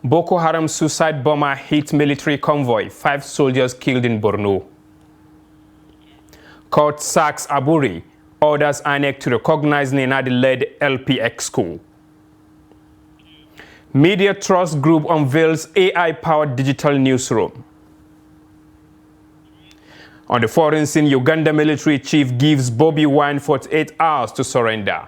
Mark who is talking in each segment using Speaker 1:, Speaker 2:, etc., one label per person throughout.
Speaker 1: Boko Haram suicide bomber hit military convoy, 5 soldiers killed in Borno. Court sacks Aburi, orders INEC to recognize Nenadi-led LPX school. Media Trust Group unveils AI-powered digital newsroom. On the foreign scene, Uganda military chief gives Bobi Wine 48 hours to surrender.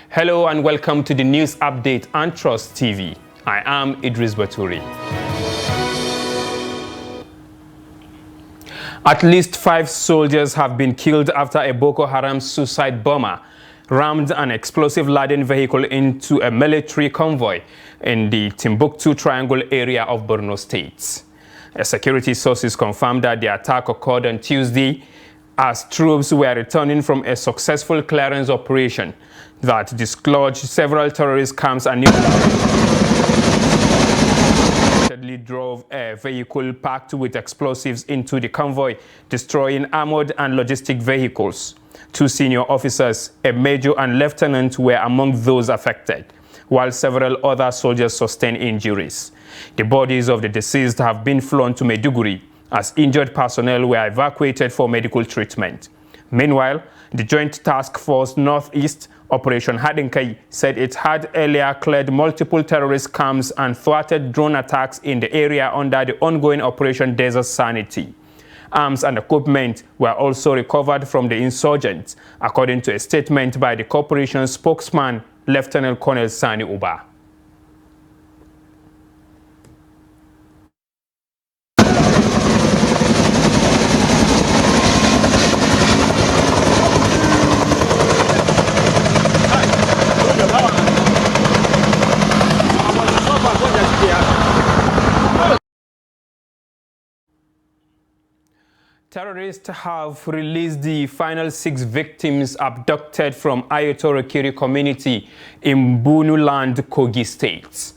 Speaker 1: Hello and welcome to the news update on Trust TV. I am Idris Baturi. At least 5 soldiers have been killed after a Boko Haram suicide bomber rammed an explosive-laden vehicle into a military convoy in the Timbuktu Triangle area of Borno State. Security sources confirmed that the attack occurred on Tuesday as troops were returning from a successful clearance operation that dislodged several terrorist camps and drove a vehicle packed with explosives into the convoy, destroying armored and logistic vehicles. 2 senior officers, a major and lieutenant, were among those affected, while several other soldiers sustained injuries. The bodies of the deceased have been flown to Maiduguri as injured personnel were evacuated for medical treatment. Meanwhile, the Joint Task Force Northeast Operation Hadinkai said it had earlier cleared multiple terrorist camps and thwarted drone attacks in the area under the ongoing Operation Desert Sanity. Arms and equipment were also recovered from the insurgents, according to a statement by the corporation's spokesman, Lieutenant Colonel Sani Uba. Terrorists have released the final 6 victims abducted from Ayotorokiri community in Bunu Land, Kogi State.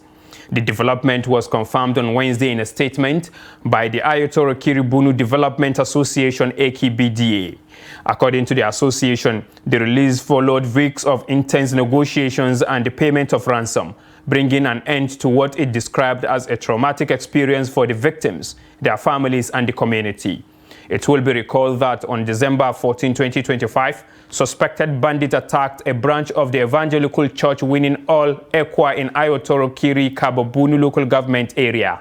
Speaker 1: The development was confirmed on Wednesday in a statement by the Ayotorokiri Bunu Development Association (AKBDA). According to the association, the release followed weeks of intense negotiations and the payment of ransom, bringing an end to what it described as a traumatic experience for the victims, their families, and the community. It will be recalled that on December 14, 2025, suspected bandits attacked a branch of the Evangelical Church Winning All Ekwa in Ayotorokiri, Kabobunu local government area.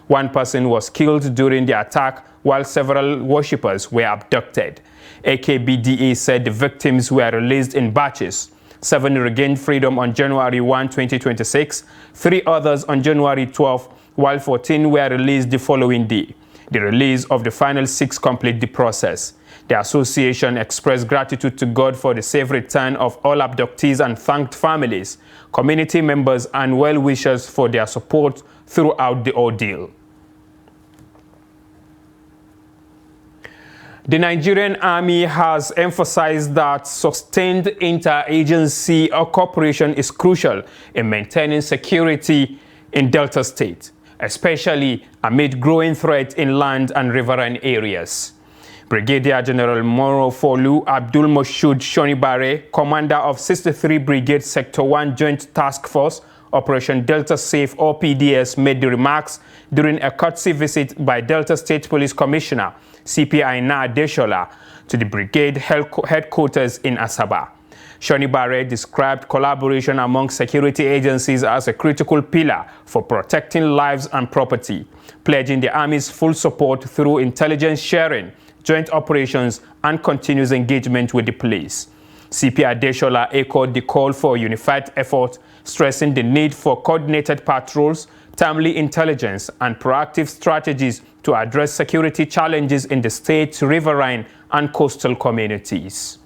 Speaker 1: 1 person was killed during the attack, while several worshippers were abducted. AKBDA said the victims were released in batches. 7 regained freedom on January 1, 2026, 3 others on January 12, while 14 were released the following day. The release of the final 6 complete the process. The association expressed gratitude to God for the safe return of all abductees and thanked families, community members, and well-wishers for their support throughout the ordeal. The Nigerian Army has emphasized that sustained interagency cooperation is crucial in maintaining security in Delta State, especially amid growing threats in land and riverine areas. Brigadier General Moro Folu Abdul Moshood Shonibare, commander of 63 Brigade Sector 1 Joint Task Force, Operation Delta Safe (OPDS), made the remarks during a courtesy visit by Delta State Police Commissioner CP Aina Adeshola to the brigade headquarters in Asaba. Shonibare described collaboration among security agencies as a critical pillar for protecting lives and property, pledging the Army's full support through intelligence sharing, joint operations, and continuous engagement with the police. CP Adeshola echoed the call for unified effort, stressing the need for coordinated patrols, timely intelligence, and proactive strategies to address security challenges in the state's riverine and coastal communities.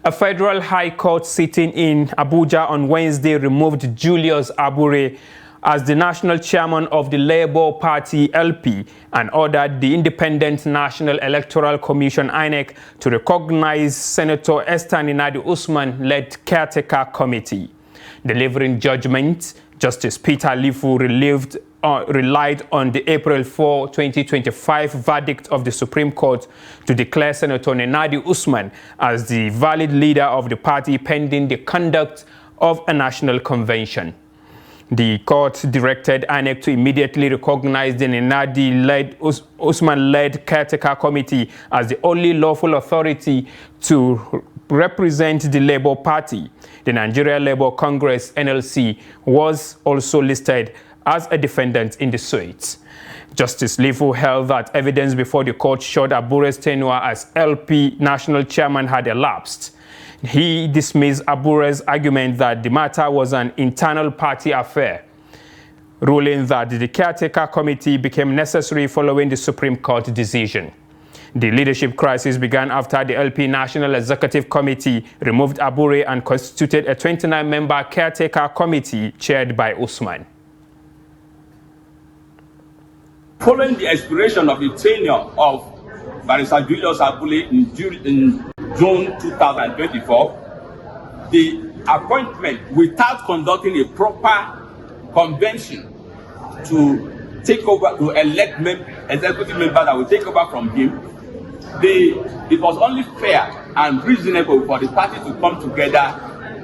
Speaker 1: A federal high court sitting in Abuja on Wednesday removed Julius Abure as the national chairman of the Labour Party (LP) and ordered the Independent National Electoral Commission (INEC) to recognize Senator Esther Ninadi Usman-led caretaker committee. Delivering judgment, Justice Peter Lifu relieved relied on the April 4, 2025 verdict of the Supreme Court to declare Senator Nenadi Usman as the valid leader of the party pending the conduct of a national convention. The court directed INEC to immediately recognize the Nenadi-led Usman-led caretaker committee as the only lawful authority to represent the Labour Party. The Nigeria Labour Congress (NLC) was also listed as a defendant in the suit. Justice Lifu held that evidence before the court showed Abure's tenure as LP national chairman had elapsed. He dismissed Abure's argument that the matter was an internal party affair, ruling that the caretaker committee became necessary following the Supreme Court decision. The leadership crisis began after the LP National Executive Committee removed Abure and constituted a 29-member caretaker committee chaired by Usman.
Speaker 2: Following the expiration of the tenure of Barrister Julius Abule in June 2024, the appointment without conducting a proper convention to take over, to elect executive members that will take over from him, it was only fair and reasonable for the party to come together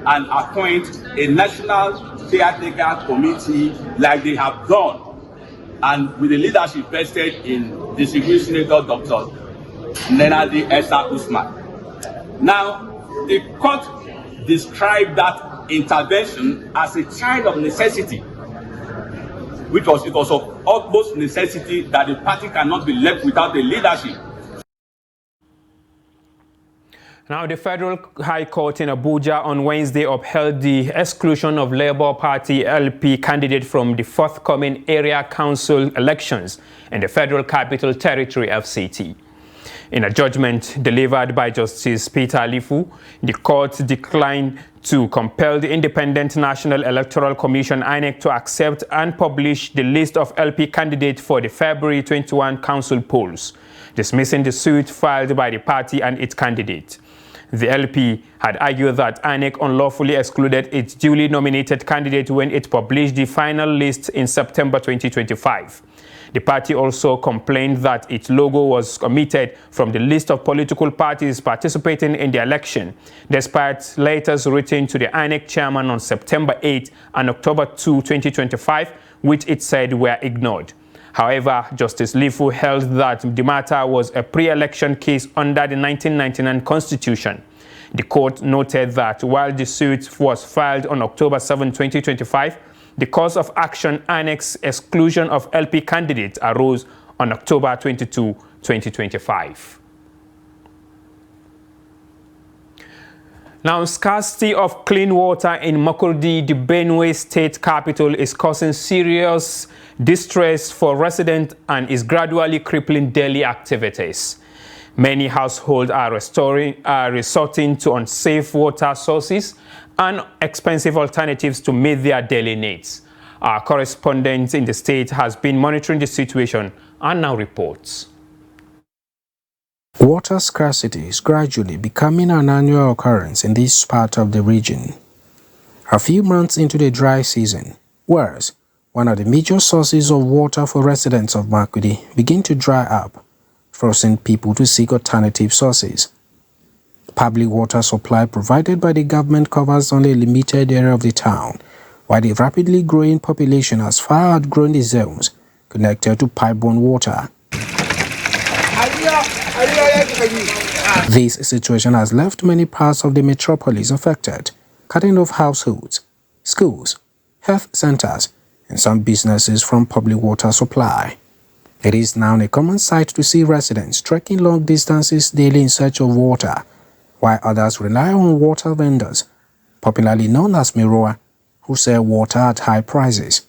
Speaker 2: and appoint a national caretaker committee like they have done, and with the leadership vested in the Distinguished Senator Dr. Nenadi Usman. Now, the court described that intervention as a child of necessity, it was of utmost necessity that the party cannot be left without a leadership.
Speaker 1: Now, the Federal High Court in Abuja on Wednesday upheld the exclusion of Labour Party LP candidate from the forthcoming area council elections in the Federal Capital Territory FCT. In a judgment delivered by Justice Peter Lifu, the court declined to compel the Independent National Electoral Commission (INEC) to accept and publish the list of LP candidates for the February 21 council polls, dismissing the suit filed by the party and its candidate. The LP had argued that INEC unlawfully excluded its duly nominated candidate when it published the final list in September 2025. The party also complained that its logo was omitted from the list of political parties participating in the election, despite letters written to the INEC chairman on September 8 and October 2, 2025, which it said were ignored. However, Justice Lifu held that the matter was a pre-election case under the 1999 Constitution. The court noted that while the suit was filed on October 7, 2025, the cause of action INEC's exclusion of LP candidates arose on October 22, 2025. Now, scarcity of clean water in Makurdi, the Benue state capital, is causing serious distress for residents and is gradually crippling daily activities. Many households are resorting to unsafe water sources and expensive alternatives to meet their daily needs. Our correspondent in the state has been monitoring the situation and now reports.
Speaker 3: Water scarcity is gradually becoming an annual occurrence in this part of the region. A few months into the dry season, wells, one of the major sources of water for residents of Makurdi, begin to dry up, forcing people to seek alternative sources. Public water supply provided by the government covers only a limited area of the town, while the rapidly growing population has far outgrown the zones connected to pipe-borne water. This situation has left many parts of the metropolis affected, cutting off households, schools, health centers, and some businesses from public water supply. It is now a common sight to see residents trekking long distances daily in search of water, while others rely on water vendors, popularly known as Miroa, who sell water at high prices.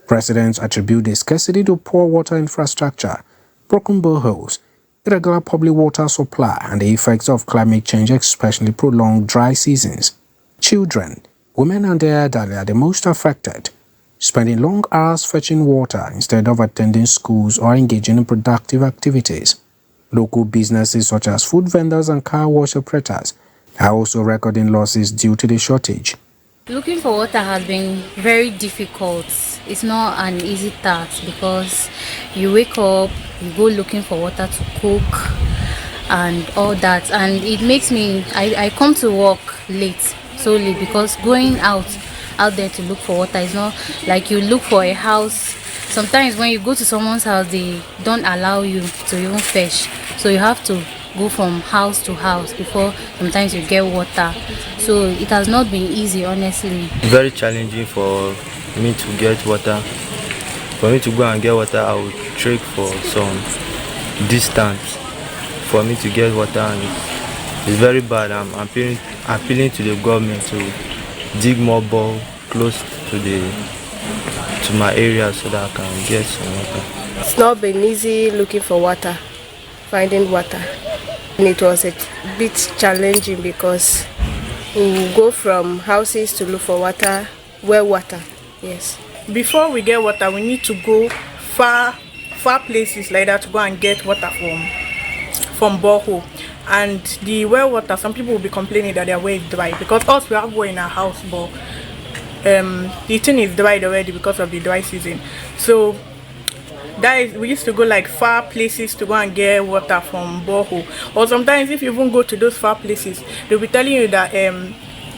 Speaker 3: Residents attribute the scarcity to poor water infrastructure, broken boreholes, irregular public water supply, and the effects of climate change, especially prolonged dry seasons. Children, women, and the elderly are the most affected, spending long hours fetching water instead of attending schools or engaging in productive activities. Local businesses such as food vendors and car wash operators are also recording losses due to the shortage.
Speaker 4: Looking for water has been very difficult. It's not an easy task because you wake up, you go looking for water to cook and all that, and it makes me I come to work late, so late, because going out there to look for water is not like you look for a house. Sometimes when you go to someone's house, they don't allow you to even fetch, so you have to go from house to house before sometimes you get water. So it has not been easy, honestly.
Speaker 5: Very challenging for me to get water. For me to go and get water, I would trek for some distance for me to get water, and it's very bad. I'm appealing to the government to dig more bore close to my area so that I can get some water.
Speaker 6: It's not been easy looking for water, finding water. And it was a bit challenging because we go from houses to look for water, water, yes.
Speaker 7: Before we get water, we need to go far places like that to go and get water from Boko. And the well water, some people will be complaining that their well is dry, because us, we have well in our house, but the thing is dried already because of the dry season. So we used to go like far places to go and get water from Boko. Or sometimes if you even go to those far places, they'll be telling you that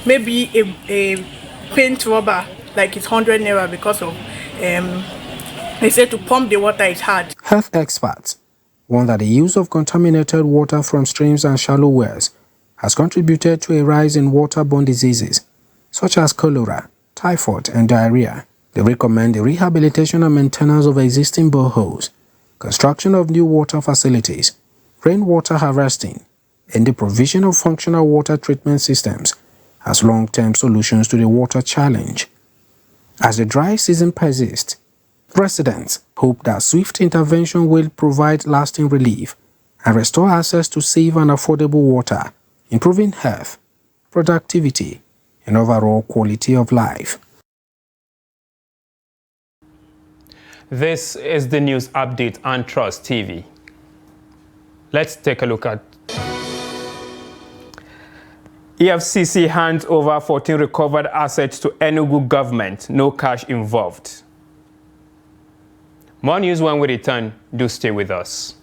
Speaker 7: maybe a paint rubber, like it's 100 naira, because of they say to pump the water is hard.
Speaker 3: Health experts warn that the use of contaminated water from streams and shallow wells has contributed to a rise in waterborne diseases such as cholera, typhoid, and diarrhea. They recommend the rehabilitation and maintenance of existing boreholes, construction of new water facilities, rainwater harvesting, and the provision of functional water treatment systems as long-term solutions to the water challenge. As the dry season persists, residents hope that swift intervention will provide lasting relief and restore access to safe and affordable water, improving health, productivity, and overall quality of life.
Speaker 1: This is the news update on Trust TV. Let's take a look at EFCC hands over 14 recovered assets to Enugu government, no cash involved. More news when we return. Do stay with us.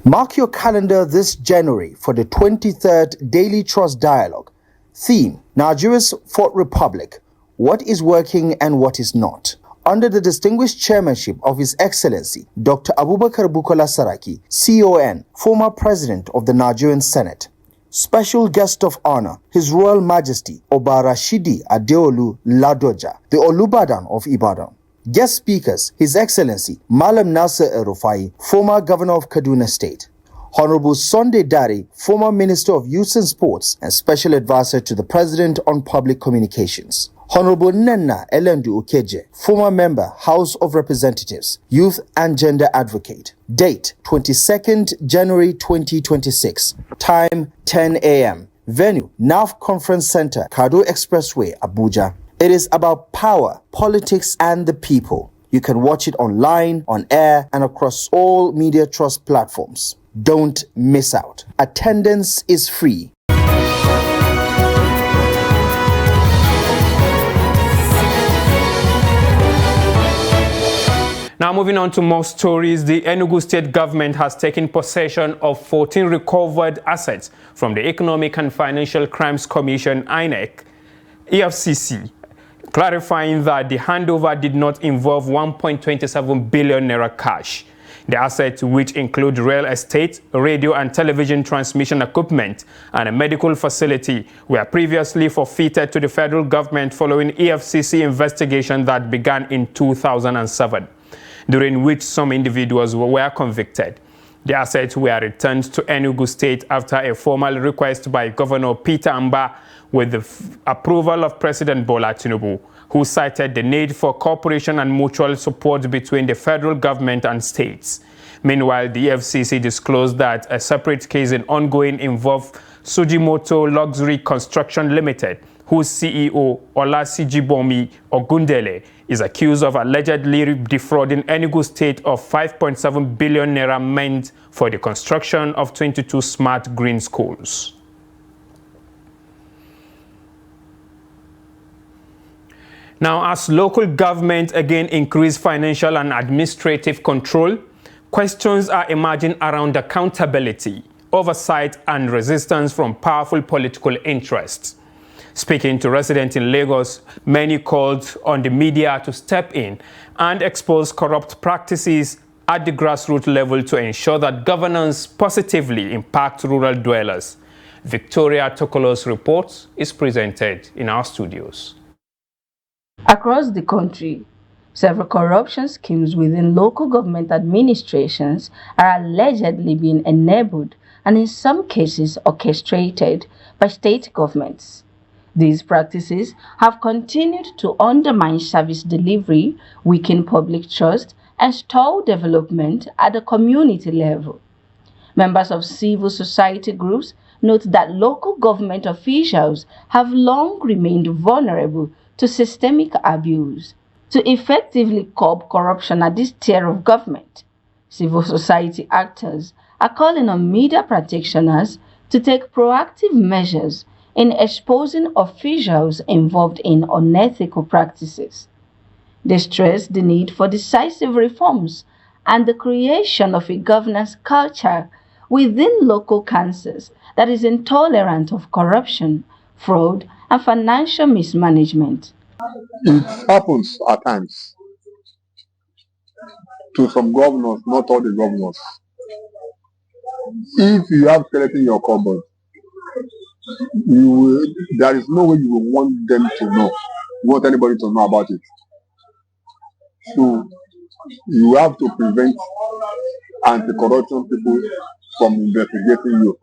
Speaker 8: Mark your calendar this January for the 23rd Daily Trust Dialogue. Theme: Nigeria's Fourth Republic. What is working and what is not? Under the distinguished chairmanship of His Excellency Dr. Abubakar Bukola Saraki, CON, former President of the Nigerian Senate. Special guest of honor, His Royal Majesty Oba Rashidi Adeolu Ladoja, the Olubadan of Ibadan. Guest speakers, His Excellency Malam Nasser El-Rufai, former Governor of Kaduna State. Honorable Sunday Dari, former Minister of Youth and Sports and Special Advisor to the President on Public Communications. Honorable Nenna Elendu Ukeje, former member, House of Representatives, Youth and Gender Advocate. Date, 22nd January 2026. Time, 10 a.m. Venue, NAF Conference Center, Kado Expressway, Abuja. It is about power, politics, and the people. You can watch it online, on air, and across all Media Trust platforms. Don't miss out. Attendance is free.
Speaker 1: Now moving on to more stories, the Enugu state government has taken possession of 14 recovered assets from the Economic and Financial Crimes Commission, INEC, EFCC, clarifying that the handover did not involve 1.27 billion naira cash. The assets, which include real estate, radio and television transmission equipment, and a medical facility, were previously forfeited to the federal government following EFCC investigation that began in 2007. During which some individuals were convicted. The assets were returned to Enugu State after a formal request by Governor Peter Amba with the approval of President Bola Tinubu, who cited the need for cooperation and mutual support between the federal government and states. Meanwhile, the FCC disclosed that a separate case in ongoing involved Sujimoto Luxury Construction Limited, whose CEO, Olasijibomi Ogundele, is accused of allegedly defrauding Enugu State of 5.7 billion naira meant for the construction of 22 smart green schools. Now, as local government again increase financial and administrative control, questions are emerging around accountability, oversight, and resistance from powerful political interests. Speaking to residents in Lagos, many called on the media to step in and expose corrupt practices at the grassroots level to ensure that governance positively impacts rural dwellers. Victoria Tokolo's report is presented in our studios.
Speaker 9: Across the country, several corruption schemes within local government administrations are allegedly being enabled and in some cases orchestrated by state governments. These practices have continued to undermine service delivery, weaken public trust, and stall development at the community level. Members of civil society groups note that local government officials have long remained vulnerable to systemic abuse. To effectively curb corruption at this tier of government, civil society actors are calling on media practitioners to take proactive measures in exposing officials involved in unethical practices. They stress the need for decisive reforms and the creation of a governance culture within local councils that is intolerant of corruption, fraud, and financial mismanagement.
Speaker 10: It happens at times to some governors, not all the governors. If you have skeleton in your cupboard, there is no way you will want them to know. You want anybody to know about it. So you have to prevent anti-corruption people from investigating you.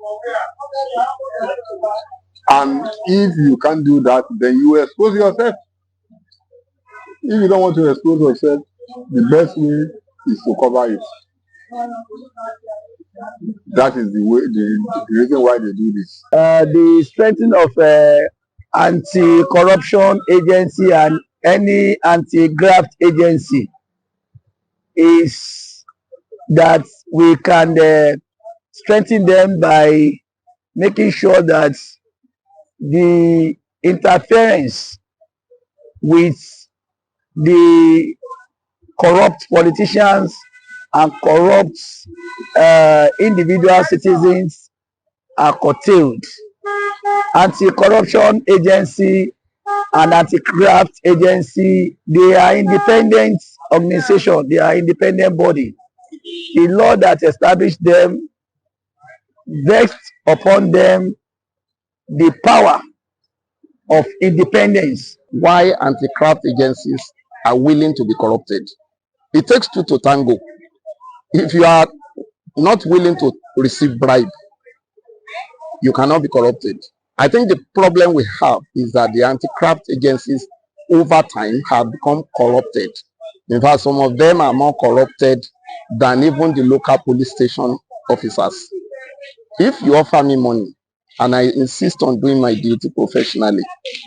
Speaker 10: And if you can't do that, then you expose yourself. If you don't want to expose yourself, the best way is to cover it. That is the reason why they do this.
Speaker 11: The strengthening of anti-corruption agency and any anti-graft agency is that we can strengthen them by making sure that the interference with the corrupt politicians and corrupt individual citizens are curtailed. Anti-corruption agency and anti-graft agency, they are independent organization, they are independent body. The law that established them vests upon them the power of independence.
Speaker 10: Why anti-graft agencies are willing to be corrupted? It takes two to tango. If you are not willing to receive bribe, you cannot be corrupted. I think the problem we have is that the anti-graft agencies over time have become corrupted. In fact, some of them are more corrupted than even the local police station officers. If you offer me money and I insist on doing my duty professionally,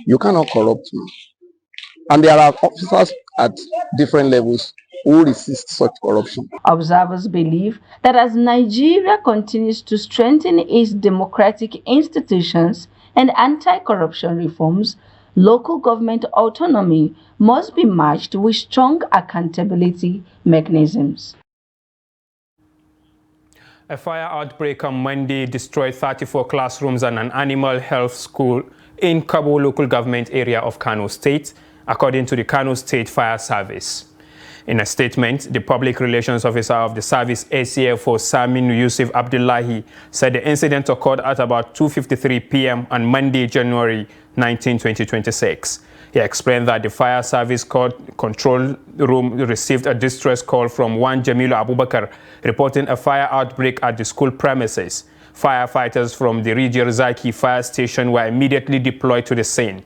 Speaker 10: you cannot corrupt me. And there are officers at different levels who resist such corruption.
Speaker 9: Observers believe that as Nigeria continues to strengthen its democratic institutions and anti-corruption reforms, local government autonomy must be matched with strong accountability mechanisms.
Speaker 1: A fire outbreak on Monday destroyed 34 classrooms and an animal health school in Kabo local government area of Kano State, according to the Kano State Fire Service. In a statement, the public relations officer of the service, ACFO Samin Yusuf Abdullahi, said the incident occurred at about 2:53 p.m. on Monday, January 19, 2026. He explained that the fire service control room received a distress call from one Jamilu Abubakar reporting a fire outbreak at the school premises. Firefighters from the Rijiyar Zaki fire station were immediately deployed to the scene.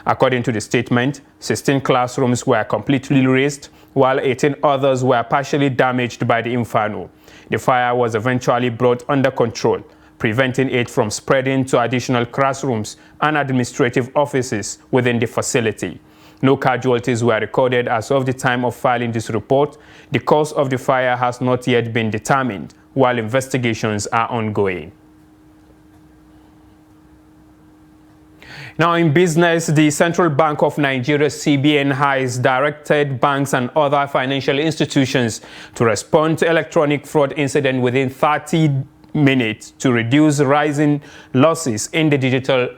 Speaker 1: According to the statement, 16 classrooms were completely razed, while 18 others were partially damaged by the inferno. The fire was eventually brought under control, preventing it from spreading to additional classrooms and administrative offices within the facility. No casualties were recorded as of the time of filing this report. The cause of the fire has not yet been determined, while investigations are ongoing. Now in business, the Central Bank of Nigeria, CBN, has directed banks and other financial institutions to respond to electronic fraud incidents within 30 minutes to reduce rising losses in the digital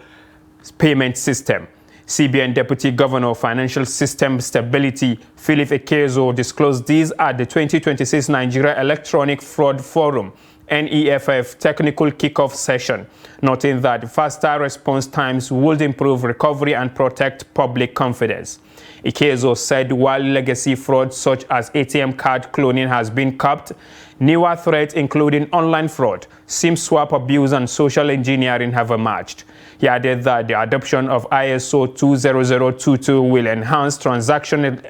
Speaker 1: payment system. CBN Deputy Governor of Financial System Stability, Philip Ekezo, disclosed these at the 2026 Nigeria Electronic Fraud Forum NEFF technical kickoff session, noting that faster response times would improve recovery and protect public confidence. Ikezo said while legacy fraud such as ATM card cloning has been capped, newer threats including online fraud, SIM swap abuse and social engineering have emerged. He added that the adoption of ISO 20022 will enhance transaction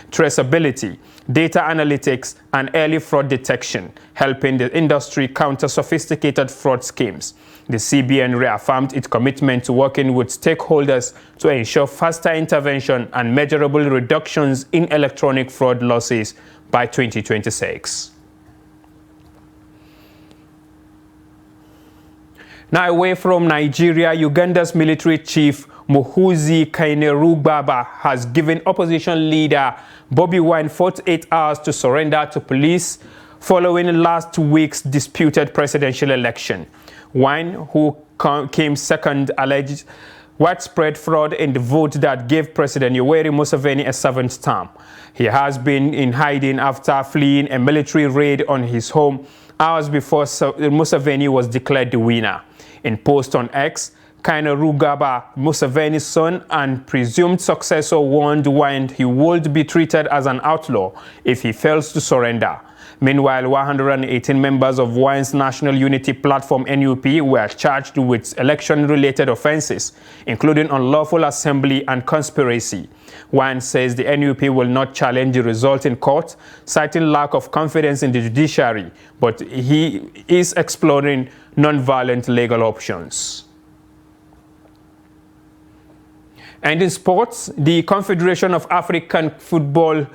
Speaker 1: traceability, data analytics, and early fraud detection, helping the industry counter sophisticated fraud schemes. The CBN reaffirmed its commitment to working with stakeholders to ensure faster intervention and measurable reductions in electronic fraud losses by 2026. Now away from Nigeria, Uganda's military chief Muhoozi Kainerugaba has given opposition leader Bobi Wine 48 hours to surrender to police following last week's disputed presidential election. Wine, who came second, alleged widespread fraud in the vote that gave President Yoweri Museveni a seventh term. He has been in hiding after fleeing a military raid on his home hours before Museveni was declared the winner. In post on X, Kainerugaba, Museveni's son and presumed successor, warned Wine he would be treated as an outlaw if he fails to surrender. Meanwhile, 118 members of Wine's National Unity Platform NUP were charged with election-related offenses, including unlawful assembly and conspiracy. Wine says the NUP will not challenge the result in court, citing lack of confidence in the judiciary, but he is exploring non-violent legal options. And in sports, the Confederation of African Football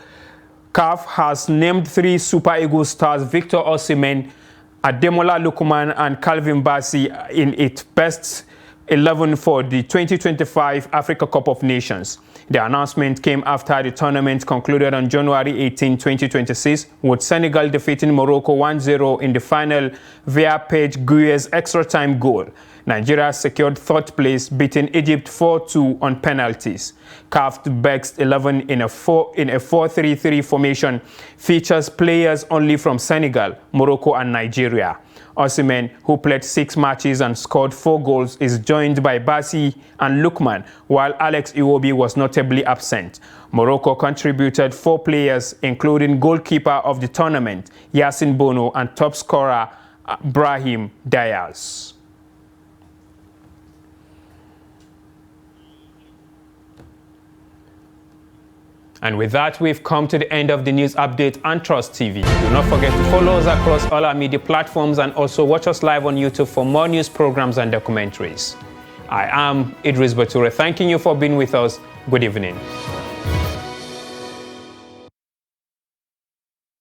Speaker 1: CAF has named 3 Super Eagles stars, Victor Osimhen, Ademola Lookman and Calvin Bassey, in its best 11 for the 2025 Africa Cup of Nations. The announcement came after the tournament concluded on January 18, 2026, with Senegal defeating Morocco 1-0 in the final via Paige Gouye's extra-time goal. Nigeria secured third place, beating Egypt 4-2 on penalties. CAF's best 11 in a 4-3-3 formation features players only from Senegal, Morocco and Nigeria. Osimhen, who played 6 matches and scored 4 goals, is joined by Bassey and Lookman, while Alex Iwobi was notably absent. Morocco contributed 4 players, including goalkeeper of the tournament, Yacine Bono, and top scorer, Brahim Diaz. And with that, we've come to the end of the news update on Trust TV. Do not forget to follow us across all our media platforms and also watch us live on YouTube for more news programs and documentaries. I am Idris Bature, thanking you for being with us. Good evening.